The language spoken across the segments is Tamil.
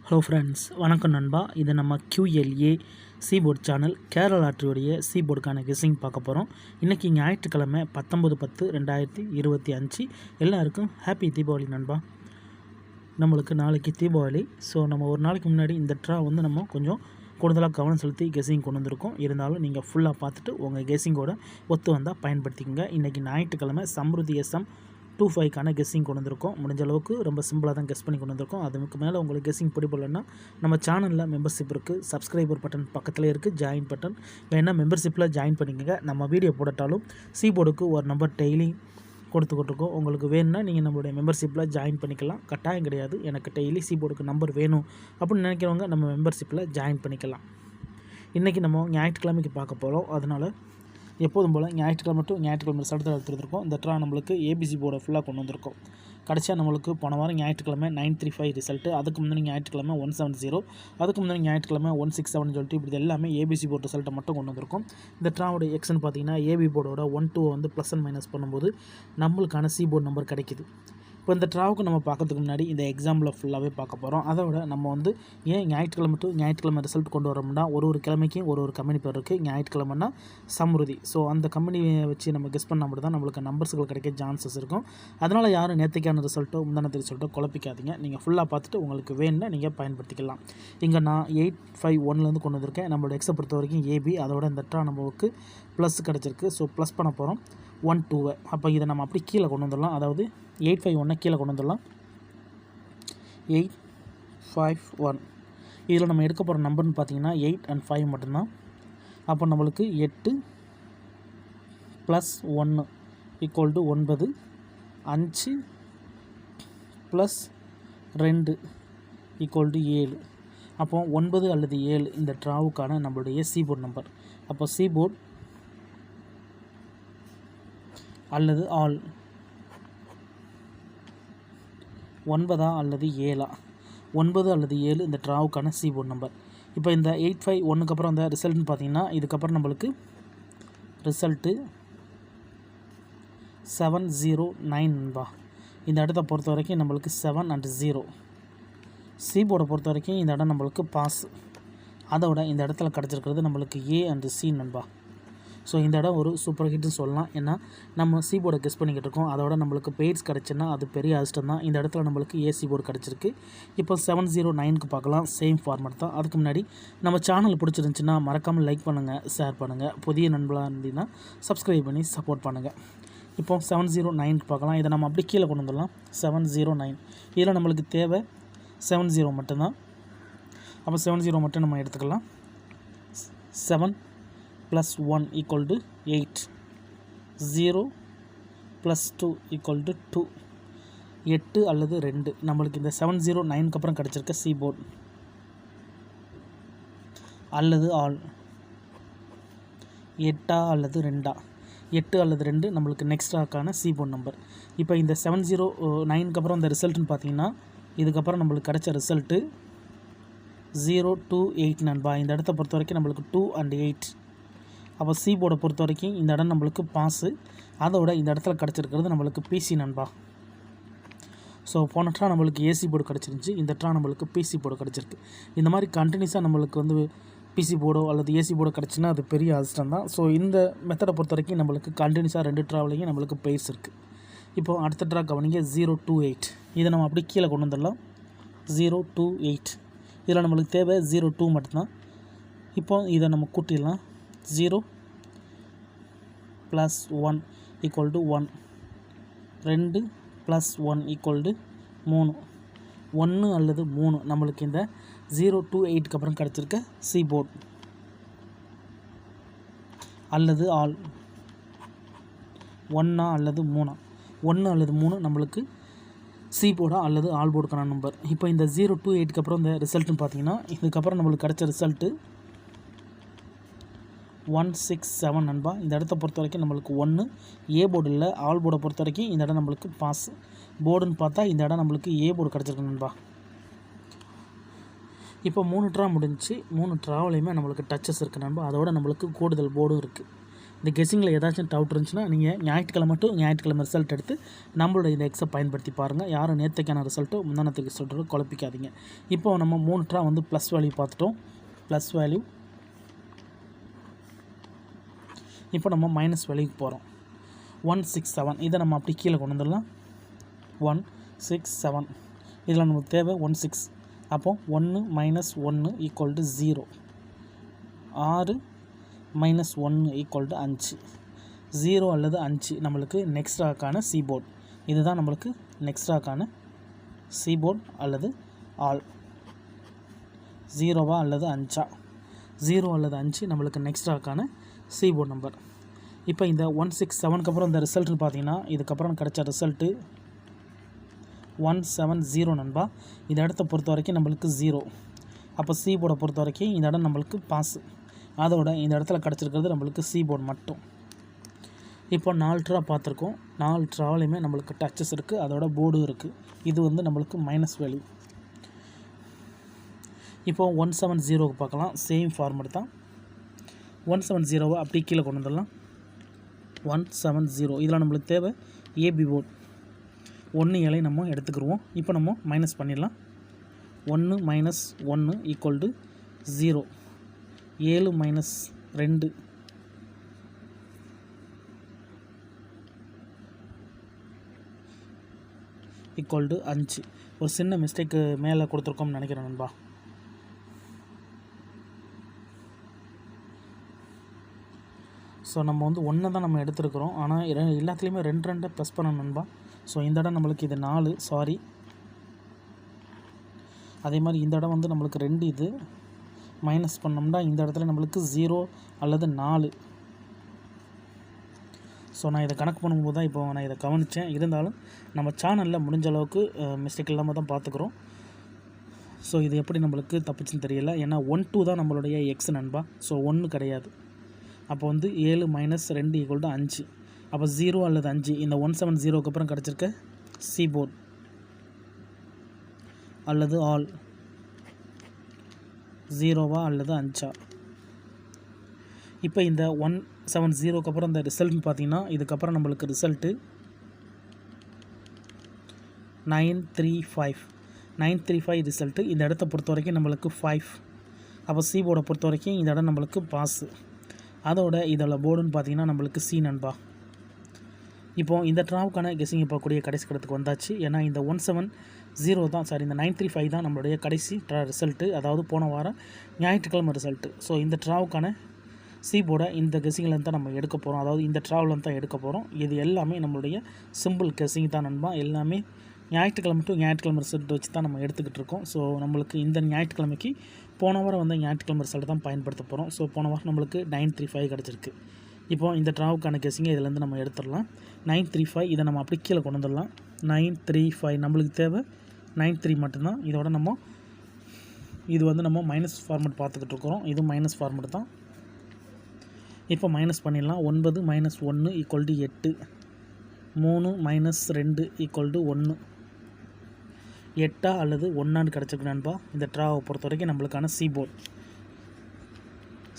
ஹலோ ஃப்ரெண்ட்ஸ், வணக்கம் நண்பா. இது நம்ம QLA சீபோர்ட் சேனல் கேரளா லாட்டரியோடைய சீபோர்டுக்கான கெஸ்ஸிங் பார்க்க போகிறோம். இன்றைக்கி ஞாயிற்றுக்கிழமை 19/10/2025. எல்லாருக்கும் ஹாப்பி தீபாவளி நண்பா. நம்மளுக்கு நாளைக்கு தீபாவளி. ஸோ நம்ம ஒரு நாளைக்கு முன்னாடி இந்த ட்ரா நம்ம கொஞ்சம் கூடுதலாக கவனம் செலுத்தி கெஸ்ஸிங் கொண்டு வந்திருக்கோம். இருந்தாலும் நீங்கள் ஃபுல்லாக பார்த்துட்டு உங்கள் கெஸ்ஸிங்கோட ஒத்து வந்தால் பயன்படுத்திக்கோங்க. இன்றைக்கி ஞாயிற்றுக்கிழமை சம்ருதி SM 25க்கான கெஸ்ஸிங் கொண்டு வந்திருக்கோம். முடிஞ்ச அளவுக்கு ரொம்ப சிம்பிளாக தான் கெஸ் பண்ணி கொண்டு வந்திருக்கோம். அதுக்கு மேலே உங்களுக்கு கெஸ்ஸிங் பிடிப்படலைன்னா நம்ம சேனலில் மெம்பர்ஷிப் இருக்குது, சப்ஸ்கிரைபர் பட்டன் பக்கத்தில் இருக்குது, ஜாயின் பட்டன் வேணால் மெம்பர்ஷிப்பில் ஜாயின் பண்ணிக்கோங்க. நம்ம வீடியோ போடட்டாலும் சீபோர்டுக்கு ஒரு நம்பர் டெய்லி கொடுத்துக்கிட்டுருக்கோம். உங்களுக்கு வேணும்னா நீங்கள் நம்மளுடைய மெம்பர்ஷிப்பில் ஜாயின் பண்ணிக்கலாம். கட்டாயம் கிடையாது. எனக்கு டெய்லி சீபோர்டுக்கு நம்பர் வேணும் அப்படின்னு நினைக்கிறவங்க நம்ம மெம்பர்ஷிப்பில் ஜாயின் பண்ணிக்கலாம். இன்றைக்கி நம்ம ஞாயிற்றுக்கிழமைக்கு பார்க்க போகிறோம். அதனால் எப்போதும் போல் ஞாயிற்றுக்கிழமை டு ஞாயிற்றுக்கிழமை ரிசல்ட் எடுத்துருக்கோம். இந்த ட்ரா நம்மளுக்கு ABC போர்டை ஃபுல்லாக கொண்டு வந்திருக்கோம். கடைசியாக நம்மளுக்கு போன வாரம் ஞாயிற்றுக்கிழமை 935 ரிசல்ட்டு, அதுக்கு முன்னாடி ஞாயிற்றுக்கிழமை 170, அதுக்கு முன்னாடி ஞாயிற்றுக்கிழமை 167 சொல்லிட்டு இப்படி எல்லாமே ABC போர்டு ரிசல்ட்டை மட்டும் கொண்டு வந்திருக்கோம். இந்த ட்ராவோட எக்ஸ்ன்னு பார்த்தீங்கன்னா AB போர்டோட 1-2 ப்ளஸ் அண்ட் மைனஸ் பண்ணும்போது நம்மளுக்கான C போர்டு நம்பர் கிடைக்கிது. இப்போ இந்த ட்ராவுக்கு நம்ம பார்க்கறதுக்கு முன்னாடி இந்த எக்ஸாம்பிளை ஃபுல்லாகவே பார்க்க போகிறோம். அதோட நம்ம ஏன் ஞாயிற்றுக்கிழமை டு ஞாயிற்றுக்கிழமை ரிசல்ட் கொண்டு வரோம்னா ஒரு கிழமைக்கும் ஒரு கம்பெனி பேர் இருக்குது. ஞாயிற்றுக்கிழமைனா சம்ருதி. ஸோ அந்த கம்பெனியை வச்சு நம்ம கெஸ் பண்ணால் மட்டும் தான் நம்மளுக்கு நம்பர்ஸுகள் கிடைக்க சான்சஸ் இருக்கும். அதனால் யாரும் நேற்றுக்கான ரிசல்ட்டோ முந்தானத்து ரிசல்ட்டோ குழப்பிக்காதீங்க. நீங்கள் ஃபுல்லாக பார்த்துட்டு உங்களுக்கு வேணும்னா நீங்கள் பயன்படுத்திக்கலாம். இங்கே நான் 851 கொண்டு வந்திருக்கேன். நம்மளோட எக்ஸை பொறுத்த வரைக்கும் AB. அதோட இந்த ட்ரா நம்மளுக்கு ப்ளஸ் கிடச்சிருக்கு. ஸோ ப்ளஸ் பண்ண போகிறோம் 1-2. அப்போ இதை நம்ம அப்படி கீழே கொண்டு வந்துடலாம். அதாவது 851 கீழே கொண்டு வந்துடலாம். 851 இதில் நம்ம எடுக்க போகிற நம்பர்னு பார்த்தீங்கன்னா 8 and 5 மட்டும்தான். அப்போ நம்மளுக்கு 8 + 1 = 9, 5 + 2 = 7. அப்போ 9 அல்லது 7 இந்த ட்ராவுக்கான நம்மளுடைய சீபோர்ட் நம்பர். அப்போ சீபோர்ட் அல்லது ஆல் 9 அல்லது 7, 9 அல்லது 7 இந்த ட்ராவுக்கான சீபோர்ட் நம்பர். இப்போ இந்த 851 அப்புறம் அந்த ரிசல்ட்னு பார்த்தீங்கன்னா இதுக்கப்புறம் நம்மளுக்கு ரிசல்ட்டு 709 நண்பா. இந்த இடத்த பொறுத்த வரைக்கும் நம்மளுக்கு 7 and 0. சீபோர்டை பொறுத்த வரைக்கும் இந்த இடம் நம்மளுக்கு பாஸ். அதோட இந்த இடத்துல கிடச்சிருக்கிறது நம்மளுக்கு A and C நண்பா. ஸோ இந்த இடம் ஒரு சூப்பர் ஹிட்னு சொல்லலாம். ஏன்னா நம்ம சீபோர்டை கெஸ் பண்ணிக்கிட்டு இருக்கோம். அதோட நம்மளுக்கு பெய்ட்ஸ் கிடச்சுன்னா அது பெரிய அதிர்ஷ்டம் தான். இந்த இடத்துல நம்மளுக்கு AC போர்டு கிடச்சிருக்கு. இப்போ 709க்கு பார்க்கலாம். சேம் ஃபார்மேட் தான். அதுக்கு முன்னாடி நம்ம சேனல் பிடிச்சிருந்துச்சின்னா மறக்காமல் லைக் பண்ணுங்கள், ஷேர் பண்ணுங்கள். புதிய நண்பர்களாக இருந்தீங்கன்னா சப்ஸ்கிரைப் பண்ணி சப்போர்ட் பண்ணுங்கள். இப்போ 709க்கு பார்க்கலாம். இதை நம்ம அப்படி கீழே கொண்டு வந்துடலாம். 709 இதில் நம்மளுக்கு தேவை 70 மட்டும்தான். அப்போ 70 மட்டும் நம்ம எடுத்துக்கலாம். 7 + 1 = 8, 0 + 2 = 2, 8 அல்லது 2 நம்மளுக்கு இந்த 709க்கு அப்புறம் கிடச்சிருக்க சீபோர்ட் அல்லது ஆல் 8 அல்லது 2, 8 அல்லது 2 நம்மளுக்கு நெக்ஸ்டாக்கான சீபோர்ட் நம்பர். இப்போ இந்த 709க்கு அப்புறம் இந்த ரிசல்ட்டுன்னு பார்த்தீங்கன்னா இதுக்கப்புறம் நம்மளுக்கு கிடைச்ச ரிசல்ட்டு 028 நண்பா. இந்த இடத்த பொறுத்த வரைக்கும் நம்மளுக்கு 2 and 8. அப்போ சீபோர்டை பொறுத்த வரைக்கும் இந்த இடம் நம்மளுக்கு பாஸு. அதோட இந்த இடத்துல கிடச்சிருக்கிறது நம்மளுக்கு PC நண்பா. ஸோ போன ட்ரா நம்மளுக்கு AC போர்டு கிடச்சிருந்துச்சி. இந்த ட்ரா நம்மளுக்கு PC போர்டு கிடச்சிருக்கு. இந்த மாதிரி கண்டினியூஸாக நம்மளுக்கு PC போர்டோ அல்லது AC போர்டோ கிடச்சின்னா அது பெரிய அதிர்ஷ்டம் தான். ஸோ இந்த மெத்தடை பொறுத்த வரைக்கும் நம்மளுக்கு கண்டினியூஸாக 2 ட்ராவிலையும் நம்மளுக்கு பெய்ட்ஸ் இருக்குது. இப்போது அடுத்த ட்ரா கவனிங்க 028. இதை நம்ம அப்படி கீழே கொண்டு வந்துடலாம். 028 இதில் நம்மளுக்கு தேவை 02 மட்டும்தான். இப்போ இதை நம்ம கூட்டிடலாம். 0 + 1 = 1, 2 + 1 = 3, 1 அல்லது 3 நம்மளுக்கு இந்த 028க்கு அப்புறம் கிடச்சிருக்க சீபோர்ட் அல்லது ஆல் 1 அல்லது 3, 1 அல்லது 3 நம்மளுக்கு சீபோர்டா அல்லது ஆல் போர்டுக்கான நம்பர். இப்போ இந்த 028க்கு அப்புறம் இந்த ரிசல்ட்டுன்னு பார்த்தீங்கன்னா இதுக்கப்புறம் நம்மளுக்கு கிடச்ச ரிசல்ட்டு 167 நண்பா. இந்த இடத்த பொறுத்த வரைக்கும் நம்மளுக்கு 1 A போர்டு இல்லை. ஆல் போர்டை பொறுத்த வரைக்கும் இந்த இடம் நம்மளுக்கு பாஸ். போர்டுன்னு பார்த்தா இந்த இடம் நம்மளுக்கு A போர்டு கிடச்சிருக்கு நண்பா. இப்போ 3 ட்ரா முடிஞ்சிச்சு. 3 ட்ராவிலையுமே நம்மளுக்கு டச்சஸ் இருக்குது நண்பா. அதோட நம்மளுக்கு கூடுதல் போர்டும் இருக்குது. இந்த கெஸ்ஸிங்கில் ஏதாச்சும் டவுட் இருந்துச்சுன்னா நீங்கள் ஞாயிற்றுக்கிழமை ரிசல்ட் எடுத்து நம்மளோட இந்த எக்ஸை பயன்படுத்தி பாருங்கள். யாரும் நேற்றுக்கான ரிசல்ட்டோ முந்தானத்துக்கு ரிசல்ட்டோ குழப்பிக்காதீங்க. இப்போ நம்ம 3 ட்ரா வந்து ப்ளஸ் வேல்யூ பார்த்துட்டோம். Plus value. இப்போ நம்ம மைனஸ் வேல்யூக்கு போகிறோம். 167 இதை நம்ம அப்படி கீழே கொண்டு வந்துடலாம். 167 இதில் நமக்கு தேவை 16. அப்போ 1 - 1 = 0. 6 - 1 = 5. 0 அல்லது 5 நம்மளுக்கு நெக்ஸ்ட்ராக்கான சீபோர்ட். இதுதான் நம்மளுக்கு நெக்ஸ்ட்ராக்கான சீபோர்ட் அல்லது ஆல். 0வா அல்லது 5ஆ? 0 அல்லது 5 நம்மளுக்கு நெக்ஸ்ட்ராக்கான சீபோர்ட் நம்பர். இப்போ இந்த 167க்கு அப்புறம் இந்த ரிசல்ட்னு பார்த்தீங்கன்னா இதுக்கப்புறம் கிடைச்ச ரிசல்ட்டு 170 நண்பா. இந்த இடத்த பொறுத்த வரைக்கும் நம்மளுக்கு 0. அப்போ சீபோர்டை பொறுத்த வரைக்கும் இந்த இடம் நம்மளுக்கு பாஸு. அதோட இந்த இடத்துல கிடச்சிருக்கிறது நம்மளுக்கு சீபோர்டு மட்டும். இப்போ 4 ட்ரா பார்த்துருக்கோம். 4 ட்ராவிலையுமே நம்மளுக்கு டச்சஸ் இருக்குது, அதோட போர்டும் இருக்குது. இது வந்து நம்மளுக்கு மைனஸ் வேல்யூ. இப்போ 170க்கு பார்க்கலாம். சேம் ஃபார்மேட் தான். 170வை அப்படி கீழே கொண்டு வந்துடலாம். 170 இதில் நம்மளுக்கு தேவை ஏபி போர்ட். 1 இலை நம்ம எடுத்துக்கிடுவோம். இப்போ நம்ம மைனஸ் பண்ணிடலாம். 1 - 1 = 0. 7 - 2 = 5. ஒரு சின்ன மிஸ்டேக்கு மேலே கொடுத்துருக்கோம்னு நினைக்கிறேன் நண்பா. ஸோ நம்ம வந்து 1 தான் நம்ம எடுத்துருக்குறோம். ஆனால் எல்லாத்துலேயுமே 2 ப்ளஸ் பண்ணணும் நண்பா. ஸோ இந்த இடம் நம்மளுக்கு இது 4, சாரி. அதே மாதிரி இந்த இடம் வந்து நம்மளுக்கு 2, இது மைனஸ் பண்ணோம்னா இந்த இடத்துல நம்மளுக்கு 0 அல்லது 4. ஸோ நான் இதை கணக்கு பண்ணும்போது தான் இப்போ நான் இதை கவனித்தேன். இருந்தாலும் நம்ம சேனலில் முடிஞ்ச அளவுக்கு மிஸ்டேக் இல்லாமல் தான் பார்த்துக்குறோம். ஸோ இது எப்படி நம்மளுக்கு தப்பிச்சுன்னு தெரியல. ஏன்னா 1 2 தான் நம்மளுடைய எக்ஸ் நண்பா. ஸோ 1 கிடையாது. அப்போ வந்து 7 - 2 = 5. அப்போ 0 அல்லது 5 இந்த 170க்கு அப்புறம் கிடச்சிருக்க சீபோர்ட் அல்லது ஆல். 0வா அல்லது 5ஆ? இப்போ இந்த 170க்கு அப்புறம் இந்த ரிசல்ட்னு பார்த்தீங்கன்னா இதுக்கப்புறம் நம்மளுக்கு ரிசல்ட்டு 935 ரிசல்ட்டு. இந்த இடத்த பொறுத்த வரைக்கும் நம்மளுக்கு 5. அப்போ சீபோர்டை பொறுத்த வரைக்கும் இந்த இடம் நம்மளுக்கு பாஸு. அதோட இதில் போர்டுன்னு பார்த்தீங்கன்னா நம்மளுக்கு சி நண்பா. இப்போது இந்த ட்ராவுக்கான கெஸ்ஸிங் பார்க்கக்கூடிய கடைசி கடத்துக்கு வந்தாச்சு. ஏன்னா இந்த 170 தான், சாரி, இந்த 935 தான் நம்மளுடைய கடைசி ட்ரா ரிசல்ட்டு. அதாவது போன வாரம் ஞாயிற்றுக்கிழமை ரிசல்ட்டு. ஸோ இந்த ட்ராவுக்கான சீபோர்டை இந்த கெஸ்ஸிங்கில் தான் நம்ம எடுக்க போகிறோம். அதாவது இந்த ட்ராவில் தான் எடுக்க போகிறோம். இது எல்லாமே நம்மளுடைய சிம்பிள் கெஸ்ஸிங் தான் நண்பா. எல்லாமே ஞாயிற்றுக்கிழமை டு ஞாயிற்றுக்கிழமை ரிசல்ட் வச்சு தான் நம்ம எடுத்துக்கிட்டு இருக்கோம். ஸோ நம்மளுக்கு இந்த ஞாயிற்றுக்கிழமைக்கு போன வாரம் வந்து ஞாயிற்றுக்கிழமை ரிசல்ட் தான் பயன்படுத்த போகிறோம். ஸோ போன வாரம் நம்மளுக்கு 935 கிடச்சிருக்கு. இப்போ இந்த ட்ராவுக்கான கெஸ்ஸிங்கை இதிலேருந்து நம்ம எடுத்துடலாம். 935 இதை நம்ம அப்படி கீழே கொண்டு வந்துடலாம். 935 நம்மளுக்கு தேவை 93 மட்டும்தான். இதோட நம்ம இது வந்து நம்ம மைனஸ் ஃபார்மெட் பார்த்துக்கிட்டு இருக்கிறோம். இது மைனஸ் ஃபார்மெட் தான். இப்போ மைனஸ் பண்ணிடலாம். 9 - 1 = 8. 3 - 2 = 1. 8 அல்லது 1 கிடச்சிருக்கு நண்பா. இந்த ட்ராவை பொறுத்த வரைக்கும் நம்மளுக்கான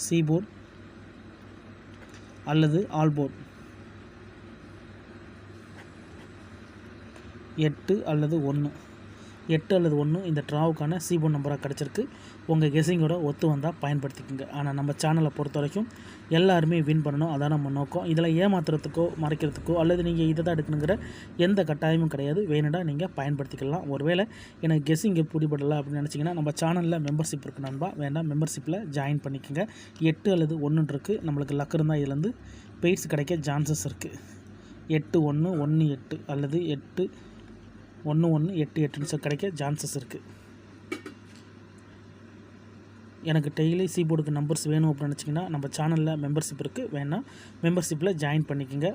சீபோர்ட் அல்லது ஆல்போர்ட். 8 அல்லது 1 இந்த ட்ராவுக்கான சீபோர்ட் நம்பராக கிடச்சிருக்கு. உங்கள் கெஸ்ஸிங்கோட ஒத்து வந்தால் பயன்படுத்திக்கோங்க. ஆனால் நம்ம சேனலை பொறுத்த வரைக்கும் எல்லாருமே வின் பண்ணணும், அதான் நம்ம நோக்கம். இதில் ஏமாத்துறதுக்கோ மறைக்கிறதுக்கோ அல்லது நீங்கள் இதை தான் எடுக்கணுங்கிற எந்த கட்டாயமும் கிடையாது. வேணுடா நீங்கள் பயன்படுத்திக்கலாம். ஒருவேளை எனக்கு கெஸ்ஸிங் பிடிபடலை அப்படின்னு நினச்சிங்கன்னா நம்ம சேனலில் மெம்பர்ஷிப் இருக்குது நண்பா. வேண்டாம், மெம்பர்ஷிப்பில் ஜாயின் பண்ணிக்கோங்க. 8 அல்லது 1 இருக்குது. நம்மளுக்கு லக் இருந்தால் இதுலேருந்து பெய்ட்ஸ் கிடைக்க சான்சஸ் இருக்குது. 8 1 1 8 அல்லது 8 1 1 8 8 கிடைக்க சான்சஸ் இருக்குது. எனக்கு டெய்லி சீபோர்டுக்கு நம்பர்ஸ் வேணும் அப்படின்னு நினச்சிங்கன்னா நம்ம சேனலில் மெம்பர்ஷிப் இருக்குது. வேணால் மெம்பர்ஷிப்பில் ஜாயின் பண்ணிக்கோங்க.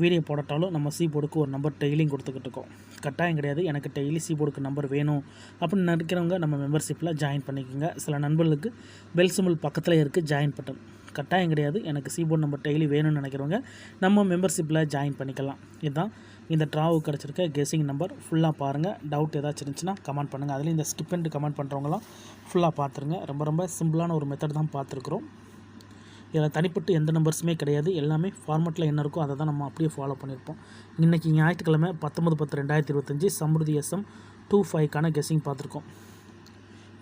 வீடியோ போடட்டாலும் நம்ம சீபோர்டுக்கு ஒரு நம்பர் டெய்லியும் கொடுத்துக்கிட்டு இருக்கோம். கட்டாயம் கிடையாது எனக்கு டெய்லி சீபோர்டுக்கு நம்பர் வேணும் அப்படின்னு நினைக்கிறவங்க நம்ம மெம்பர்ஷிப்பில் ஜாயின் பண்ணிக்கோங்க. சில நண்பர்களுக்கு பெல் சிம்பிள் பக்கத்தில் இருக்குது ஜாயின் பட்டன். கட்டாயம் கிடையாது எனக்கு சீபோர்டு நம்பர் டெய்லி வேணும்னு நினைக்கிறவங்க நம்ம மெம்பர்ஷிப்பில் ஜாயின் பண்ணிக்கலாம். இதுதான் இந்த ட்ராவுக்கு கிடச்சிருக்க கெஸ்ஸிங் நம்பர். ஃபுல்லாக பாருங்கள். டவுட் ஏதாச்சும் இருந்துச்சுன்னா கமெண்ட் பண்ணுங்கள். அதுலேயும் இந்த ஸ்கிப் பண்ணிட்டு கமெண்ட் பண்ணுறவங்களாம் ஃபுல்லாக பார்த்துருங்க. ரொம்ப ரொம்ப சிம்பிளான ஒரு மெத்தட் தான் பார்த்துருக்குறோம். இதில் தனிப்பட்டு எந்த நம்பர்ஸுமே கிடையாது. எல்லாமே ஃபார்மெட்டில் என்ன இருக்கோ அதை தான் நம்ம அப்படியே ஃபாலோ பண்ணியிருப்போம். இன்றைக்கி ஞாயிற்றுக்கிழமை 19/10/2025 சம்ருதி SM 25க்கான கெஸ்ஸிங் பார்த்துருக்கோம்.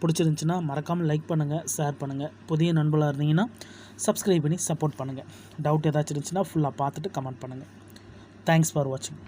பிடிச்சிருந்துச்சின்னா மறக்காமல் லைக் பண்ணுங்கள், ஷேர் பண்ணுங்கள். புதிய நண்பர்களாக இருந்தீங்கன்னா சப்ஸ்கிரைப் பண்ணி சப்போர்ட் பண்ணுங்கள். டவுட் ஏதாச்சும் இருந்துச்சுன்னா ஃபுல்லாக பார்த்துட்டு கமெண்ட் பண்ணுங்கள். தேங்க்ஸ் ஃபார் வாட்சிங்.